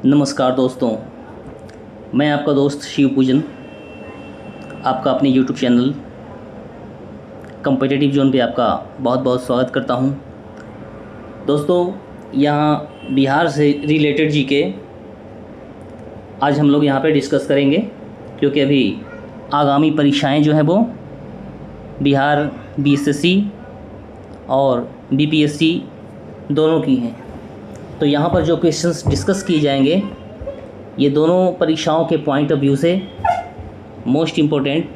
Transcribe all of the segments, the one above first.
नमस्कार दोस्तों, मैं आपका दोस्त शिव पूजन आपका अपने YouTube चैनल कॉम्पिटिटिव जोन पे आपका बहुत बहुत स्वागत करता हूं। दोस्तों, यहाँ बिहार से रिलेटेड जीके आज हम लोग यहाँ पे डिस्कस करेंगे, क्योंकि अभी आगामी परीक्षाएं जो हैं वो बिहार BSSC और BPSC दोनों की हैं। तो यहाँ पर जो क्वेश्चंस डिस्कस किए जाएंगे ये दोनों परीक्षाओं के पॉइंट ऑफ व्यू से मोस्ट इम्पोर्टेंट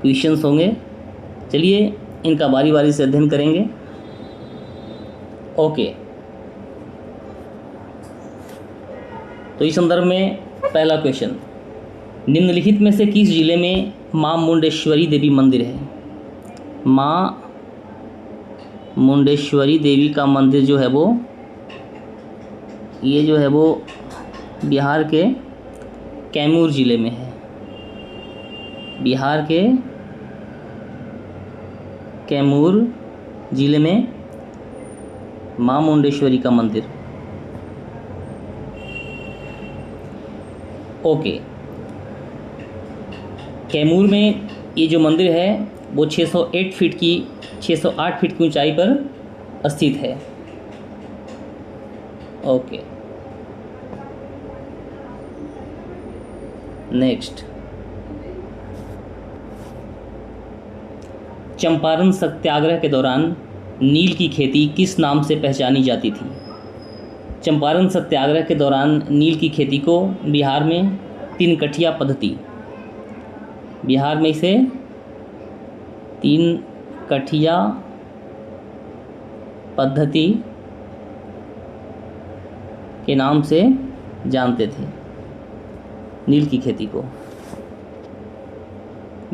क्वेश्चंस होंगे। चलिए इनका बारी बारी से अध्ययन करेंगे। ओके, तो इस संदर्भ में पहला क्वेश्चन, निम्नलिखित में से किस जिले में माँ मुंडेश्वरी देवी मंदिर है? माँ मुंडेश्वरी देवी का मंदिर जो है वो ये जो है वो बिहार के कैमूर ज़िले में है। बिहार के कैमूर ज़िले में माँ मुंडेश्वरी का मंदिर। ओके, कैमूर में ये जो मंदिर है वो 608 फीट की ऊंचाई पर स्थित है। ओके, नेक्स्ट, चंपारण सत्याग्रह के दौरान नील की खेती किस नाम से पहचानी जाती थी? चंपारण सत्याग्रह के दौरान नील की खेती को बिहार में 3 कठिया पद्धति, बिहार में इसे 3 कठिया पद्धति के नाम से जानते थे। नील की खेती को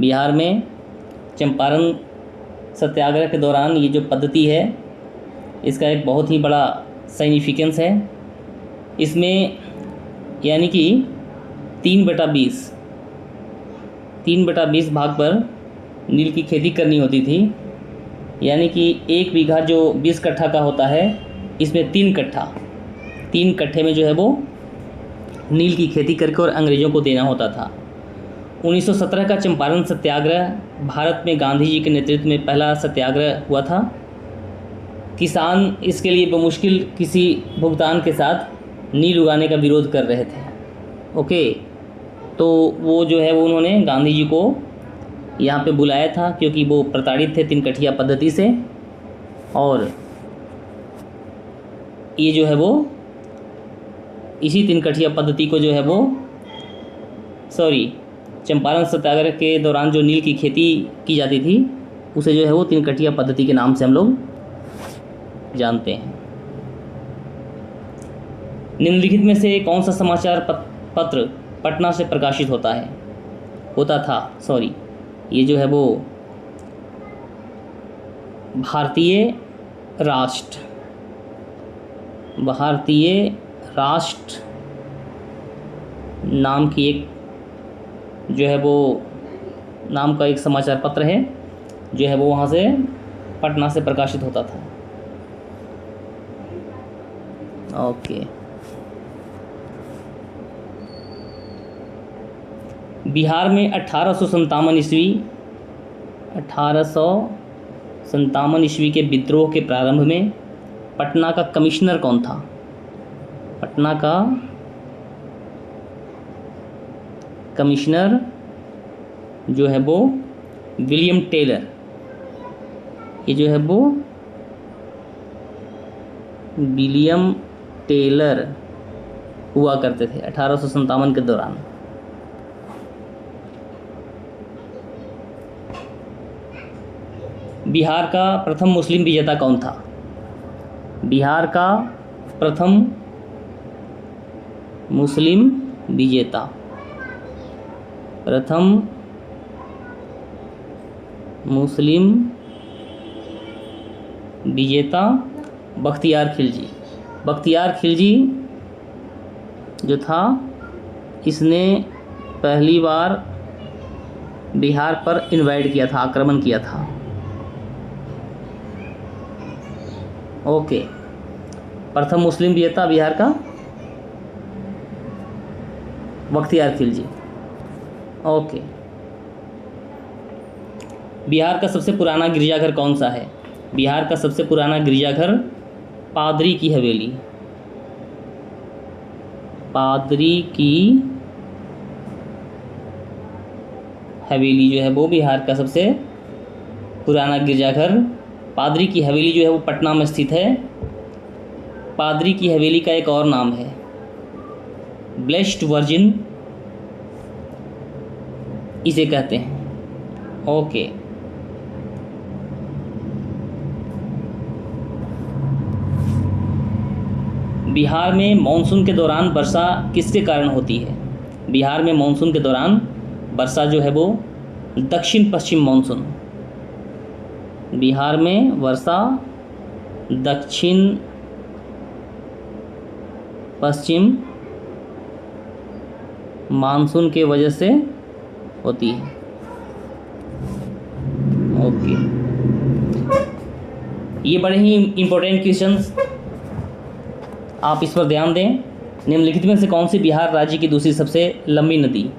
बिहार में चंपारण सत्याग्रह के दौरान ये जो पद्धति है इसका एक बहुत ही बड़ा सिग्निफिकेंस है। इसमें यानी कि 3/20 भाग पर नील की खेती करनी होती थी। यानी कि 1 बीघा जो 20 कट्ठा का होता है इसमें 3 कट्ठे में जो है वो नील की खेती करके और अंग्रेज़ों को देना होता था। 1917 का चंपारण सत्याग्रह भारत में गांधी जी के नेतृत्व में पहला सत्याग्रह हुआ था। किसान इसके लिए बमुश्किल किसी भुगतान के साथ नील उगाने का विरोध कर रहे थे। ओके, तो वो जो है वो उन्होंने गांधी जी को यहाँ पे बुलाया था, क्योंकि वो प्रताड़ित थे 3 कठिया पद्धति से। और ये जो है वो इसी 3 कठिया पद्धति को जो है वो चंपारण सत्याग्रह के दौरान जो नील की खेती की जाती थी उसे जो है वो 3 कठिया पद्धति के नाम से हम लोग जानते हैं। निम्नलिखित में से कौन सा समाचार पत्र पटना से प्रकाशित होता था? ये जो है वो भारतीय राष्ट्र नाम की एक जो है वो नाम का एक समाचार पत्र है जो है वो वहाँ से पटना से प्रकाशित होता था। ओके, बिहार में 1857 ईस्वी के विद्रोह के प्रारंभ में पटना का कमिश्नर कौन था? पटना का कमिश्नर जो है वो विलियम टेलर। ये जो है वो विलियम टेलर हुआ करते थे 1857 के दौरान। बिहार का प्रथम मुस्लिम विजेता कौन था? बिहार का प्रथम मुस्लिम विजेता बख्तियार खिलजी। बख्तियार खिलजी जो था इसने पहली बार बिहार पर इन्वाइड किया था, आक्रमण किया था। ओके, प्रथम मुस्लिम विजेता बिहार का बख्तियार खिलजी। ओके। बिहार का सबसे पुराना गिरजाघर कौन सा है? बिहार का सबसे पुराना गिरजाघर पादरी की हवेली। पादरी की हवेली जो है वो बिहार का सबसे पुराना गिरजाघर। पादरी की हवेली जो है वो पटना में स्थित है। पादरी की हवेली का एक और नाम है ब्लेस्ड वर्जिन, इसे कहते हैं। ओके। बिहार में मानसून के दौरान वर्षा किसके कारण होती है? बिहार में मानसून के दौरान वर्षा जो है वो दक्षिण पश्चिम मानसून। बिहार में वर्षा दक्षिण पश्चिम मानसून के वजह से होती है। ओके। ये बड़े ही इम्पोर्टेंट क्वेश्चंस, आप इस पर ध्यान दें। निम्नलिखित में से कौन सी बिहार राज्य की दूसरी सबसे लंबी नदी?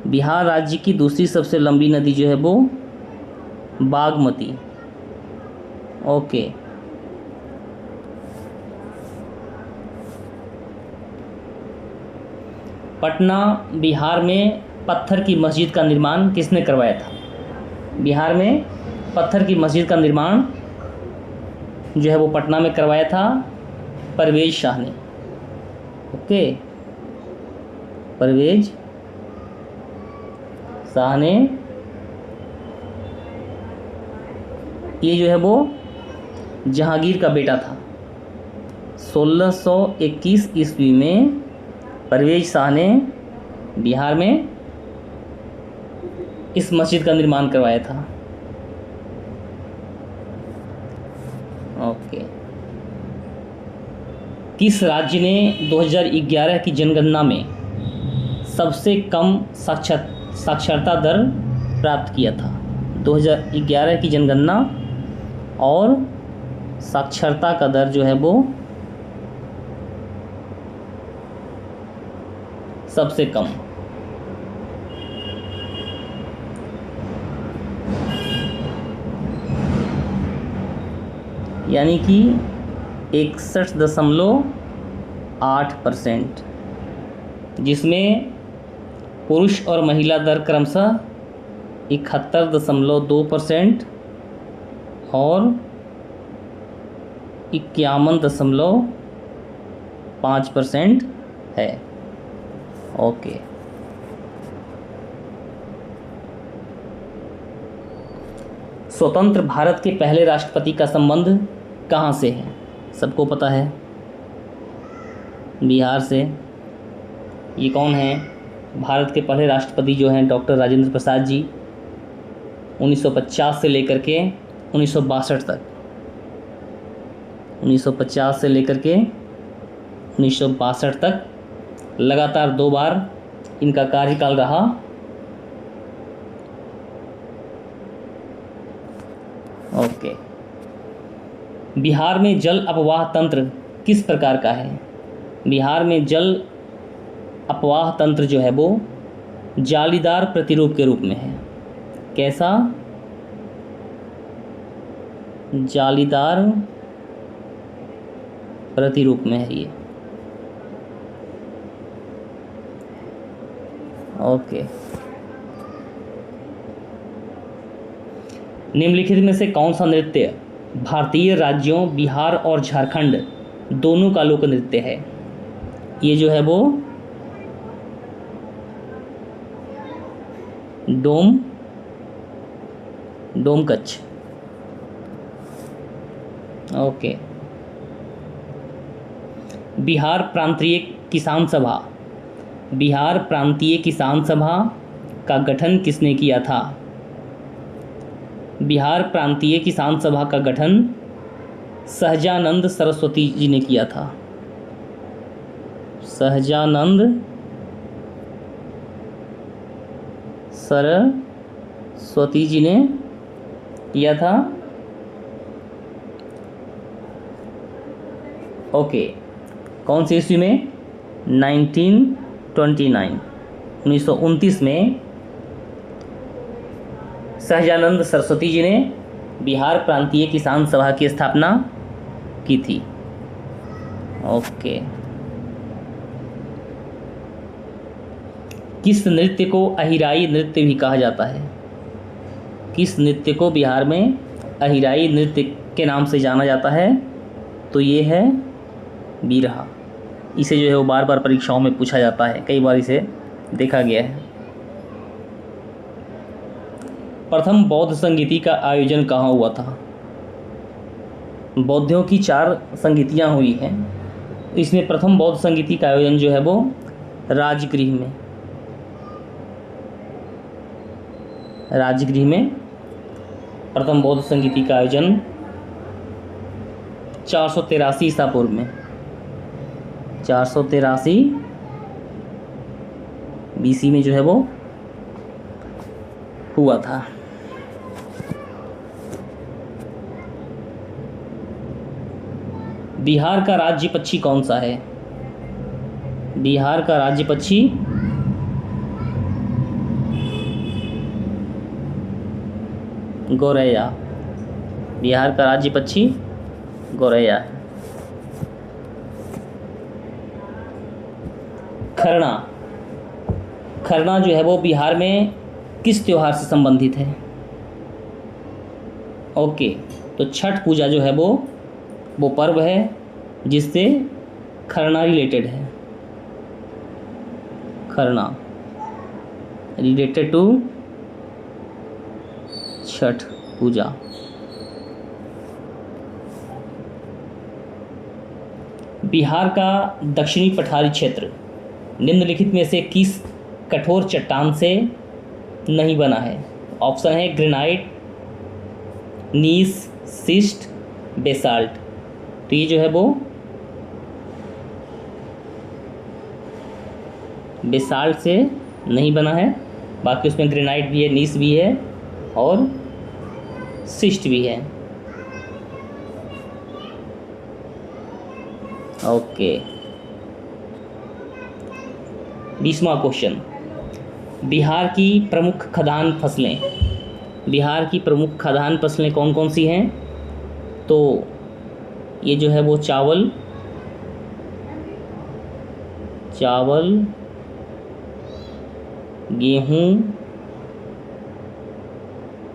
बिहार राज्य की दूसरी सबसे लंबी नदी जो है वो बागमती। ओके। पटना बिहार में पत्थर की मस्जिद का निर्माण किसने करवाया था? बिहार में पत्थर की मस्जिद का निर्माण जो है वो पटना में करवाया था परवेज शाह ने। ओके, परवेज शाह ने। ये जो है वो जहांगीर का बेटा था। 1621 ईस्वी में परवेज शाह ने बिहार में इस मस्जिद का निर्माण करवाया था। ओके। किस राज्य ने 2011 की जनगणना में सबसे कम साक्षरता दर प्राप्त किया था? 2011 की जनगणना और साक्षरता का दर जो है वो सबसे कम। यानी कि 61.8%, जिसमें पुरुष और महिला दर क्रमशः 71.2% और 51.5% है। ओके। स्वतंत्र भारत के पहले राष्ट्रपति का संबंध कहाँ से है? सबको पता है, बिहार से। ये कौन है? भारत के पहले राष्ट्रपति जो हैं डॉक्टर राजेंद्र प्रसाद जी। 1950 से लेकर के 1962 तक, 1950 से लेकर के 1962 तक लगातार 2 बार इनका कार्यकाल रहा। ओके। बिहार में जल अपवाह तंत्र किस प्रकार का है? बिहार में जल अपवाह तंत्र जो है वो जालीदार प्रतिरूप के रूप में है। कैसा? जालीदार प्रतिरूप में है ये। ओके। निम्नलिखित में से कौन सा नृत्य भारतीय राज्यों बिहार और झारखंड दोनों का लोक नृत्य है? ये जो है वो डोमकच। ओके। बिहार प्रांतीय किसान सभा, बिहार प्रांतीय किसान सभा का गठन किसने किया था? बिहार प्रांतीय किसान सभा का गठन सहजानंद सरस्वती जी ने किया था। सहजानंद सरस्वती जी ने किया था। ओके। कौन सी ईस्वी में? 1929। 1929 में सहजानंद सरस्वती जी ने बिहार प्रांतीय किसान सभा की स्थापना की थी। ओके। किस नृत्य को अहिराई नृत्य भी कहा जाता है? किस नृत्य को बिहार में अहिराई नृत्य के नाम से जाना जाता है? तो ये है बिरहा। इसे जो है वो बार बार परीक्षाओं में पूछा जाता है, कई बार इसे देखा गया है। प्रथम बौद्ध संगीति का आयोजन कहाँ हुआ था? बौद्धों की 4 संगीतियाँ हुई हैं। इसमें प्रथम बौद्ध संगीति का आयोजन जो है वो राजगृह में, राजगृह में प्रथम बौद्ध संगीति का आयोजन 483 ईसा पूर्व में, 483 BC में जो है वो हुआ था। बिहार का राज्य पक्षी कौन सा है? बिहार का राज्य पक्षी गौरैया। बिहार का राज्य पक्षी गौरैया है। खरना, खरना जो है वो बिहार में किस त्योहार से संबंधित है? ओके, तो छठ पूजा जो है वो पर्व है जिससे खरना रिलेटेड है। खरना रिलेटेड टू छठ पूजा। बिहार का दक्षिणी पठारी क्षेत्र निम्नलिखित में से किस कठोर चट्टान से नहीं बना है? ऑप्शन है ग्रेनाइट, नीस, सिस्ट, बेसाल्ट। तो ये जो है वो बेसाल्ट से नहीं बना है, बाकी उसमें ग्रेनाइट भी है, नीस भी है और सिस्ट भी है। ओके, 20वां क्वेश्चन, बिहार की प्रमुख खदान फसलें। बिहार की प्रमुख खदान फसलें कौन कौन सी हैं? तो ये जो है वो चावल, गेहूँ,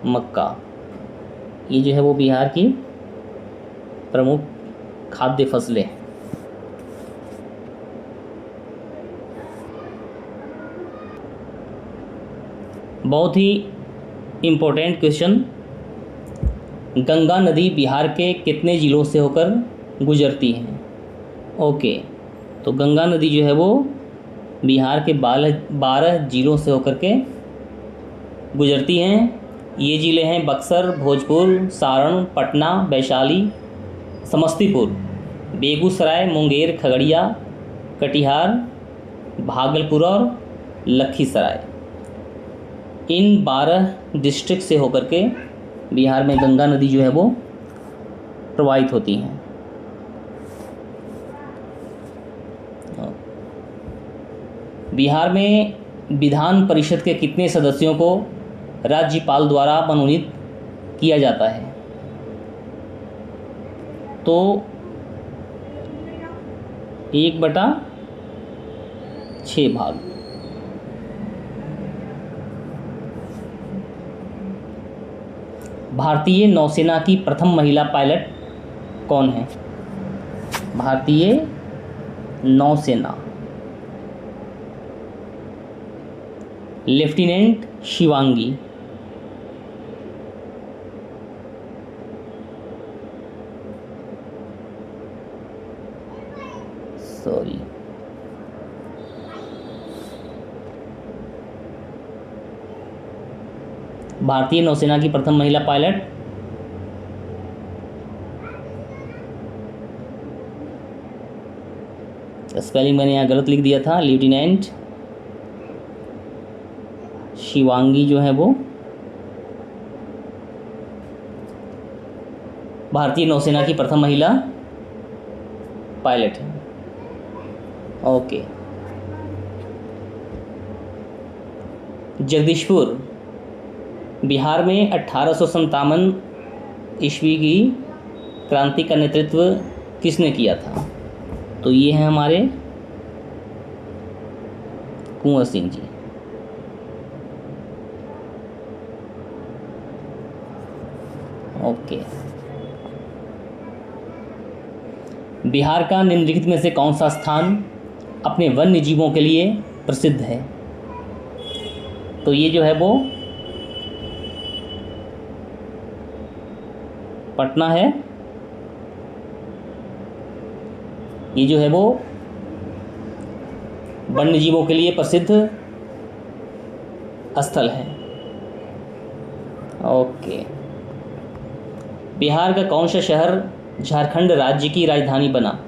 मक्का, ये जो है वो बिहार की प्रमुख खाद्य फसलें। बहुत ही इम्पोर्टेंट क्वेश्चन, गंगा नदी बिहार के कितने ज़िलों से होकर गुजरती हैं? ओके, तो गंगा नदी जो है वो बिहार के 12 ज़िलों से होकर के गुजरती हैं। ये ज़िले हैं बक्सर, भोजपुर, सारण, पटना, वैशाली, समस्तीपुर, बेगूसराय, मुंगेर, खगड़िया, कटिहार, भागलपुर और लखीसराय। इन 12 डिस्ट्रिक्ट से होकर के बिहार में गंगा नदी जो है वो प्रवाहित होती हैं। बिहार में विधान परिषद के कितने सदस्यों को राज्यपाल द्वारा मनोनीत किया जाता है? तो 1/6 भाग। भारतीय नौसेना की प्रथम महिला पायलट कौन है? भारतीय नौसेना, लेफ्टिनेंट शिवांगी। सॉरी, भारतीय नौसेना की प्रथम महिला पायलट स्पेलिंग मैंने यहाँ गलत लिख दिया था, लेफ्टिनेंट शिवांगी जो है वो भारतीय नौसेना की प्रथम महिला पायलट है। ओके, जगदीशपुर बिहार में 1857 ईस्वी की क्रांति का नेतृत्व किसने किया था? तो ये हैं हमारे कुंवर सिंह जी। ओके। बिहार का निम्नलिखित में से कौन सा स्थान अपने वन्य जीवों के लिए प्रसिद्ध है? तो ये जो है वो पटना है। ये जो है वो वन्य जीवों के लिए प्रसिद्ध स्थल है। ओके। बिहार का कौन सा शहर झारखंड राज्य की राजधानी बना?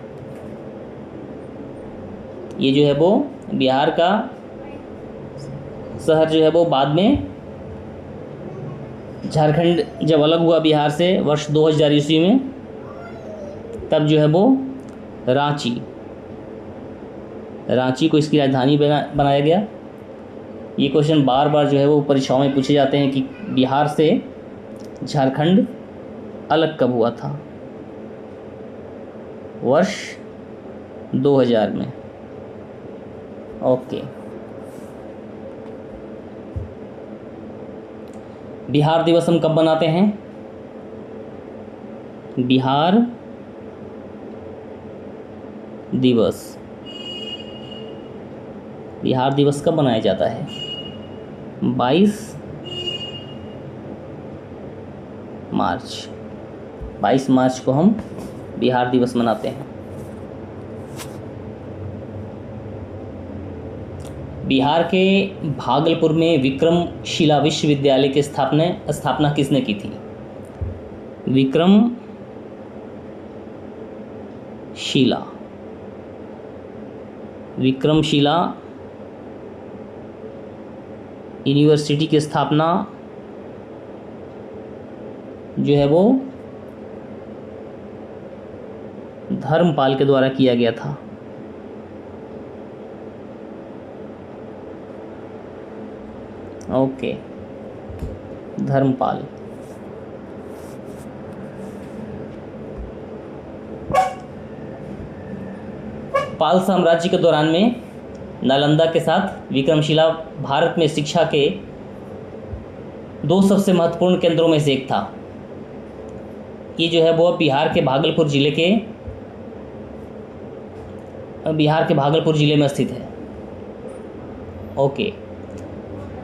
ये जो है वो बिहार का शहर जो है वो बाद में झारखंड जब अलग हुआ बिहार से वर्ष 2000 ईस्वी में, तब जो है वो रांची को इसकी राजधानी बनाया गया। ये क्वेश्चन बार बार जो है वो परीक्षाओं में पूछे जाते हैं कि बिहार से झारखंड अलग कब हुआ था? वर्ष 2000 में। ओके। बिहार दिवस हम कब मनाते हैं? बिहार दिवस कब मनाया जाता है? 22 मार्च को हम बिहार दिवस मनाते हैं। बिहार के भागलपुर में विक्रमशिला विश्वविद्यालय की स्थापना किसने की थी? विक्रमशिला यूनिवर्सिटी की स्थापना जो है वो धर्मपाल के द्वारा किया गया था। ओके। धर्मपाल। पाल साम्राज्य के दौरान में नालंदा के साथ विक्रमशिला भारत में शिक्षा के दो सबसे महत्वपूर्ण केंद्रों में से एक था। ये जो है वो बिहार के भागलपुर जिले में स्थित है। ओके।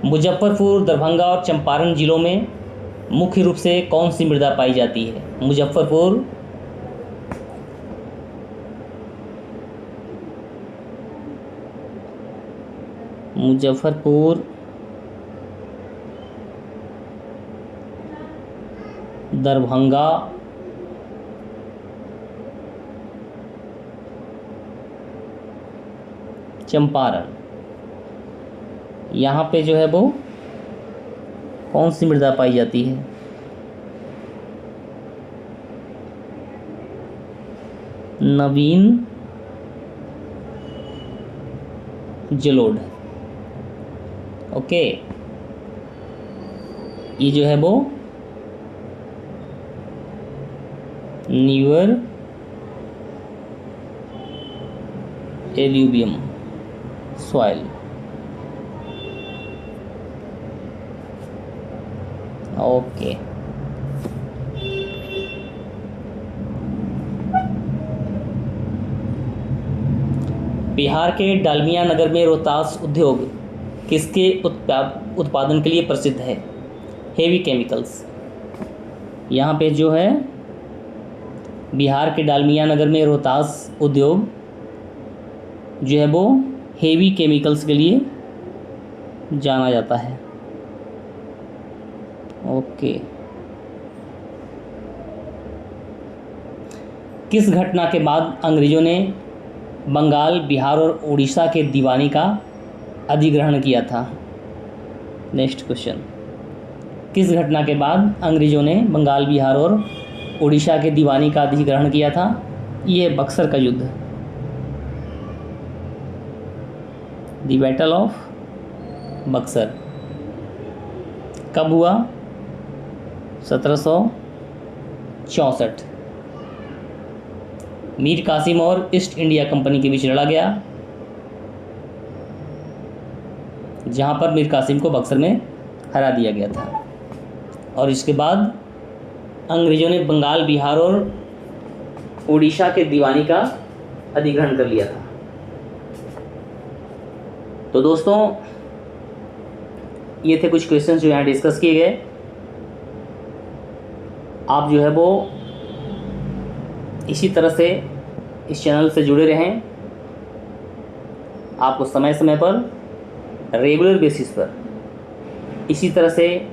मुजफ्फरपुर, दरभंगा और चंपारण जिलों में मुख्य रूप से कौन सी मृदा पाई जाती है? मुजफ्फरपुर, दरभंगा, चंपारण, यहाँ पे जो है वो कौन सी मृदा पाई जाती है? नवीन जलोढ़। ओके। ये जो है वो newer alluvium soil. Okay. Bihar के डालमिया नगर में रोहतास उद्योग किसके उत्पादन के लिए प्रसिद्ध है? Heavy chemicals. यहाँ पे जो है बिहार के डालमिया नगर में रोहतास उद्योग जो है वो हेवी केमिकल्स के लिए जाना जाता है। ओके। किस घटना के बाद अंग्रेज़ों ने बंगाल, बिहार और उड़ीसा के दीवानी का अधिग्रहण किया था? Next question. किस घटना के बाद अंग्रेज़ों ने बंगाल, बिहार और उड़ीसा के दीवानी का अधिग्रहण किया था? ये बक्सर का युद्ध, द बैटल ऑफ बक्सर। कब हुआ? 1764। मीर कासिम और ईस्ट इंडिया कंपनी के बीच लड़ा गया, जहाँ पर मीर कासिम को बक्सर में हरा दिया गया था। और इसके बाद अंग्रेज़ों ने बंगाल, बिहार और उड़ीसा के दीवानी का अधिग्रहण कर लिया था। तो दोस्तों, ये थे कुछ क्वेश्चंस जो यहाँ डिस्कस किए गए। आप जो है वो इसी तरह से इस चैनल से जुड़े रहें। आपको समय समय पर रेगुलर बेसिस पर इसी तरह से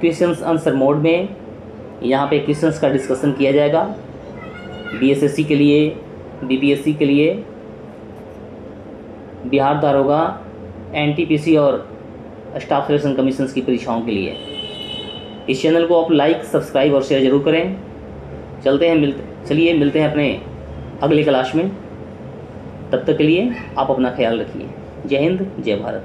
क्वेश्चंस आंसर मोड में यहाँ पे क्वेश्चंस का डिस्कशन किया जाएगा। बीएसएससी के लिए, बीपीएससी के लिए, बिहार दारोगा, एनटीपीसी और स्टाफ सिलेक्शन कमीशन की परीक्षाओं के लिए। इस चैनल को आप लाइक, सब्सक्राइब और शेयर ज़रूर करें। चलिए मिलते हैं अपने अगले क्लास में। तब तक के लिए आप अपना ख्याल रखिए। जय हिंद, जय भारत।